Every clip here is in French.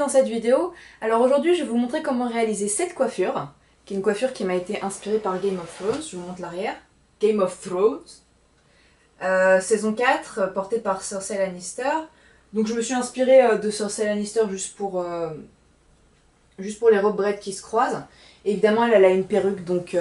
dans cette vidéo. Alors aujourd'hui je vais vous montrer comment réaliser cette coiffure, qui est une coiffure qui m'a été inspirée par Game of Thrones. Je vous montre l'arrière. Game of Thrones, saison 4, portée par Cersei Lannister. Donc je me suis inspirée de Cersei Lannister juste pour les robes braids qui se croisent. Et évidemment elle a une perruque, donc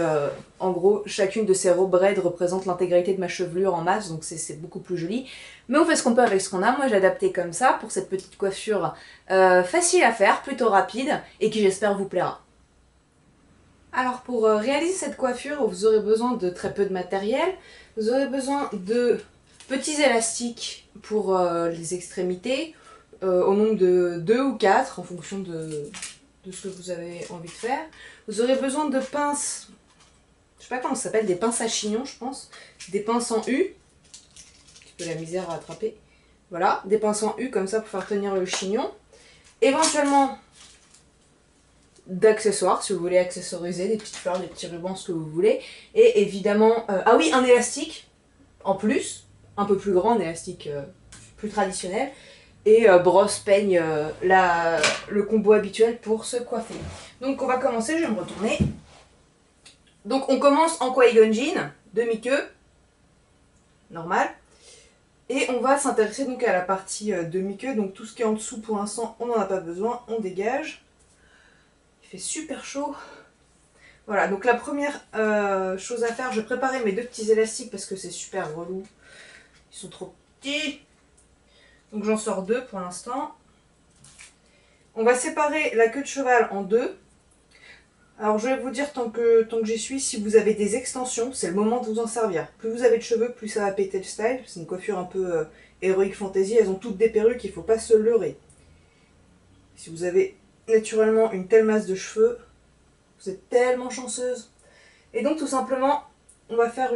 en gros chacune de ces robes braids représente l'intégralité de ma chevelure en masse, donc c'est beaucoup plus joli. Mais on fait ce qu'on peut avec ce qu'on a. Moi j'ai adapté comme ça pour cette petite coiffure facile à faire, plutôt rapide, et qui j'espère vous plaira. Alors pour réaliser cette coiffure, vous aurez besoin de très peu de matériel. Vous aurez besoin de petits élastiques pour les extrémités, au nombre de 2 ou 4 en fonction de ce que vous avez envie de faire. Vous aurez besoin de pinces, je sais pas comment ça s'appelle, des pinces à chignon je pense, des pinces en U, un petit peu la misère à attraper, voilà, des pinces en U comme ça pour faire tenir le chignon, éventuellement d'accessoires si vous voulez accessoriser, des petites fleurs, des petits rubans, ce que vous voulez, et évidemment, ah oui, un élastique en plus, un peu plus grand, un élastique plus traditionnel, et brosse, peigne, le combo habituel pour se coiffer. Donc on va commencer, je vais me retourner. Donc on commence en Qui-Gon Jinn, demi-queue, normal. Et on va s'intéresser donc à la partie demi-queue, donc tout ce qui est en dessous pour l'instant on n'en a pas besoin, on dégage. Il fait super chaud. Voilà, donc la première chose à faire, je vais préparer mes 2 petits élastiques parce que c'est super relou. Ils sont trop petits. Donc j'en sors 2 pour l'instant. On va séparer la queue de cheval en 2. Alors je vais vous dire tant que j'y suis, si vous avez des extensions, c'est le moment de vous en servir. Plus vous avez de cheveux, plus ça va péter le style. C'est une coiffure un peu heroic fantasy, elles ont toutes des perruques, il ne faut pas se leurrer. Si vous avez naturellement une telle masse de cheveux, vous êtes tellement chanceuse. Et donc tout simplement, on va faire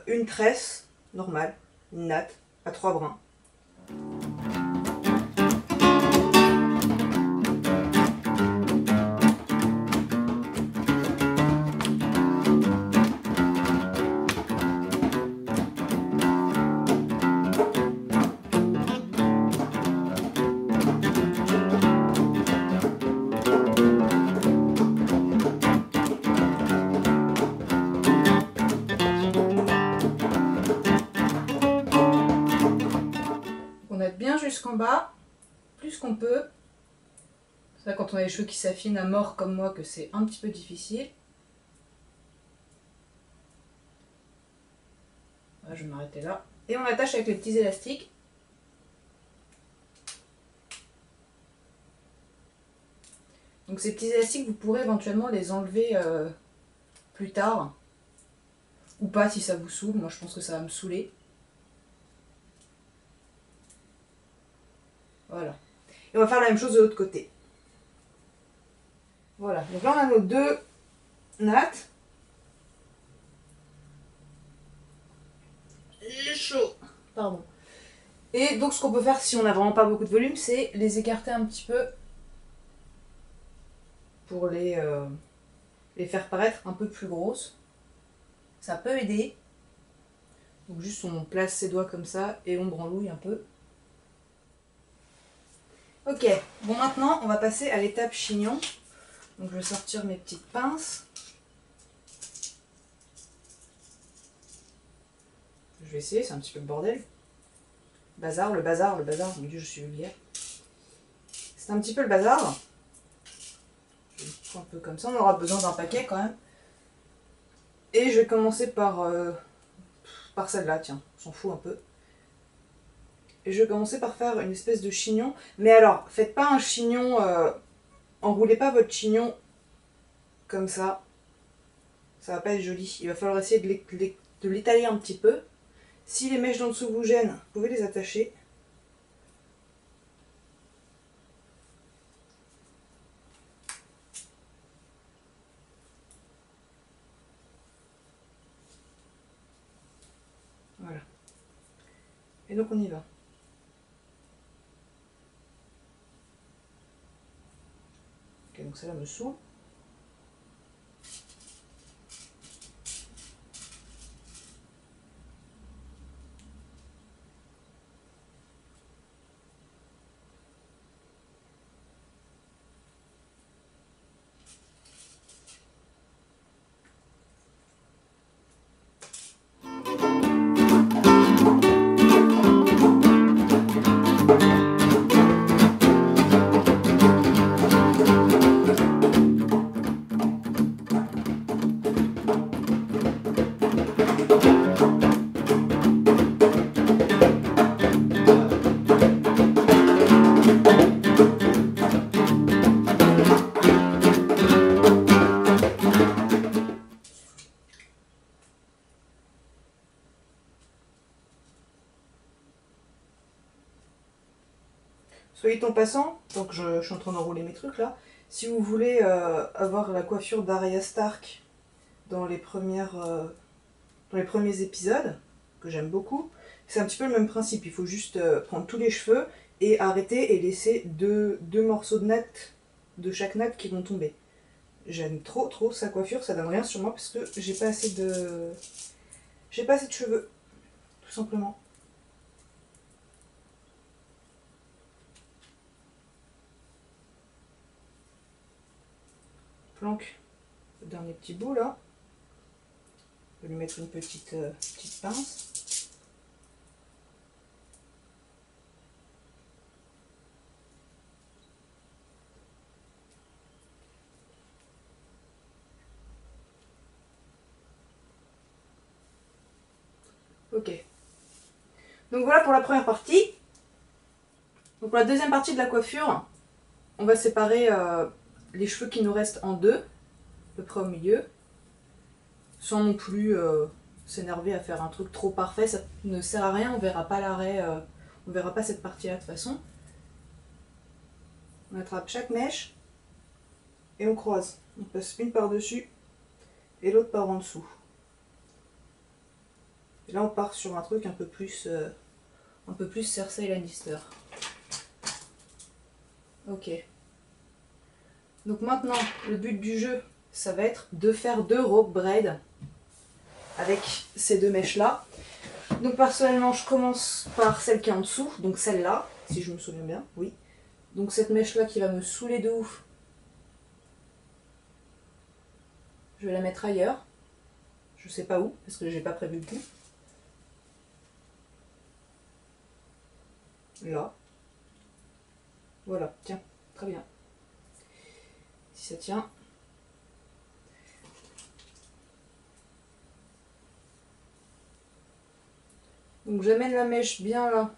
une tresse normale, une natte, à 3 brins. On aide bien jusqu'en bas, plus qu'on peut. C'est vrai quand on a les cheveux qui s'affinent à mort comme moi que c'est un petit peu difficile. Voilà, je vais m'arrêter là. Et on attache avec les petits élastiques. Donc ces petits élastiques, vous pourrez éventuellement les enlever plus tard. Ou pas si ça vous saoule, moi je pense que ça va me saouler. Voilà. Et on va faire la même chose de l'autre côté. Voilà, donc là on a nos 2 nattes. J'ai chaud. Pardon. Et donc ce qu'on peut faire si on n'a vraiment pas beaucoup de volume, c'est les écarter un petit peu pour les faire paraître un peu plus grosses. Ça peut aider. Donc juste on place ses doigts comme ça et on branlouille un peu. Ok, bon maintenant on va passer à l'étape chignon. Donc je vais sortir mes petites pinces. Je vais essayer, c'est un petit peu le bordel. Bazar, le bazar, le bazar, mon dieu je suis vulgaire. C'est un petit peu le bazar. Je vais un peu comme ça, on aura besoin d'un paquet quand même. Et je vais commencer par celle-là, tiens, on s'en fout un peu. Et je vais commencer par faire une espèce de chignon. Mais alors, faites pas un chignon, enroulez pas votre chignon comme ça. Ça va pas être joli. Il va falloir essayer de l'étaler un petit peu. Si les mèches d'en dessous vous gênent, vous pouvez les attacher. Voilà. Et donc on y va. Ok, donc celle-là me saoule. Soit dit en passant, donc je suis en train d'enrouler mes trucs là, si vous voulez avoir la coiffure d'Arya Stark dans les premiers épisodes, que j'aime beaucoup, c'est un petit peu le même principe. Il faut juste prendre tous les cheveux et arrêter et laisser deux morceaux de natte de chaque natte qui vont tomber. J'aime trop sa coiffure, ça donne rien sur moi parce que j'ai pas assez de cheveux, tout simplement. Planque le dernier petit bout là. Je vais lui mettre une petite pince. Ok. Donc voilà pour la première partie. Donc pour la deuxième partie de la coiffure, on va séparer les cheveux qui nous restent en deux, à peu près au milieu, sans non plus s'énerver à faire un truc trop parfait, ça ne sert à rien, on verra pas l'arrêt, on verra pas cette partie là de toute façon. On attrape chaque mèche et on croise. On passe une par dessus et l'autre par en dessous. Et là on part sur un truc un peu plus Cersei Lannister. Ok. Donc maintenant, le but du jeu, ça va être de faire 2 rope braid avec ces 2 mèches là. Donc personnellement, je commence par celle qui est en dessous, donc celle-là, si je me souviens bien, oui. Donc cette mèche là qui va me saouler de ouf, je vais la mettre ailleurs. Je sais pas où, parce que j'ai pas prévu le coup. Là. Voilà, tiens, très bien. Si ça tient. Donc j'amène la mèche bien là.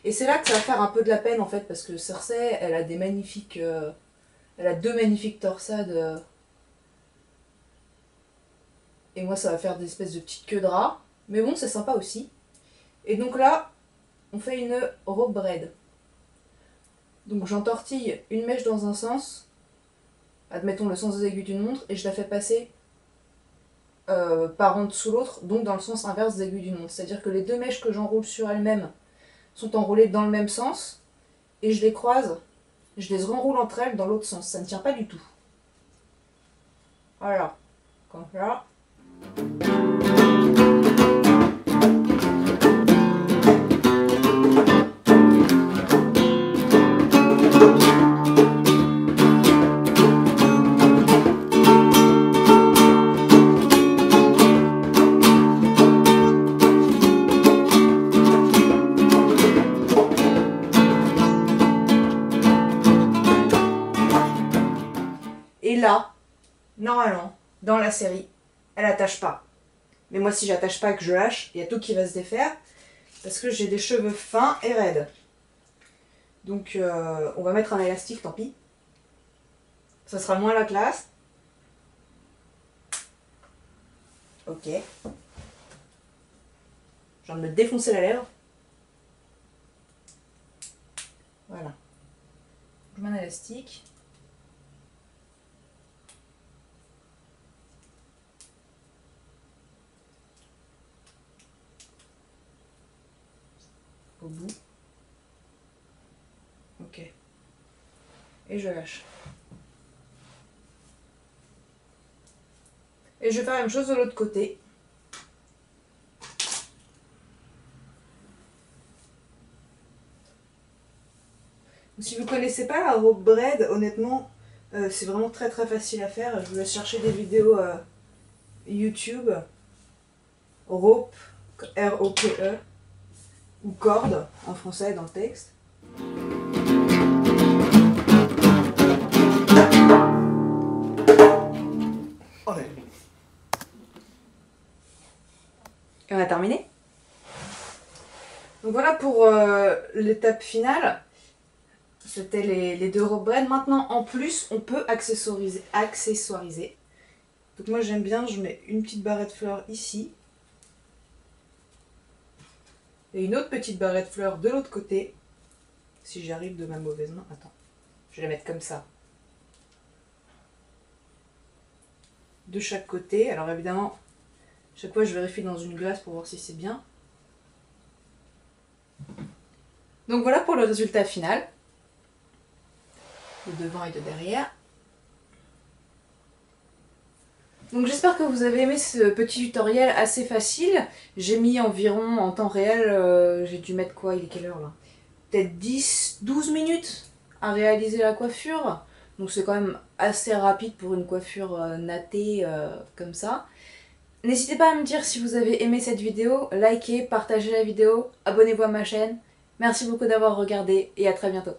Et c'est là que ça va faire un peu de la peine en fait, parce que Cersei, elle a des magnifiques... elle a 2 magnifiques torsades. Et moi ça va faire des espèces de petites queues de rat. Mais bon, c'est sympa aussi. Et donc là, on fait une rope braid. Donc j'entortille une mèche dans un sens, admettons le sens des aiguilles d'une montre, et je la fais passer par en dessous l'autre, donc dans le sens inverse des aiguilles d'une montre. C'est-à-dire que les 2 mèches que j'enroule sur elles-mêmes sont enroulées dans le même sens, et je les croise, je les renroule entre elles dans l'autre sens. Ça ne tient pas du tout. Voilà, comme ça. Et là, normalement, dans la série, elle attache pas. Mais moi, si j'attache pas et que je lâche, il y a tout qui va se défaire. Parce que j'ai des cheveux fins et raides. Donc, on va mettre un élastique, tant pis. Ça sera moins la classe. Ok. Je viens de me défoncer la lèvre. Voilà. Je mets un élastique. Au bout. Ok. Et je lâche. Et je vais faire la même chose de l'autre côté. Si vous ne connaissez pas la rope braid, honnêtement, c'est vraiment très facile à faire. Je vous laisse chercher des vidéos YouTube. Rope, R-O-P-E, ou corde, en français dans le texte. Et on a terminé. Donc voilà pour l'étape finale. C'était les 2 robes braid. Maintenant, en plus, on peut accessoiriser. Donc moi, j'aime bien, je mets une petite barrette fleur ici. Et une autre petite barrette fleur de l'autre côté. si j'y arrive de ma mauvaise main. Attends, je vais la mettre comme ça. De chaque côté. Alors évidemment, chaque fois je vérifie dans une glace pour voir si c'est bien. Donc voilà pour le résultat final. De devant et de derrière. Donc j'espère que vous avez aimé ce petit tutoriel assez facile. J'ai mis environ en temps réel, j'ai dû mettre quoi, il est quelle heure là? Peut-être 10-12 minutes à réaliser la coiffure. Donc c'est quand même assez rapide pour une coiffure nattée comme ça. N'hésitez pas à me dire si vous avez aimé cette vidéo, likez, partagez la vidéo, abonnez-vous à ma chaîne. Merci beaucoup d'avoir regardé et à très bientôt.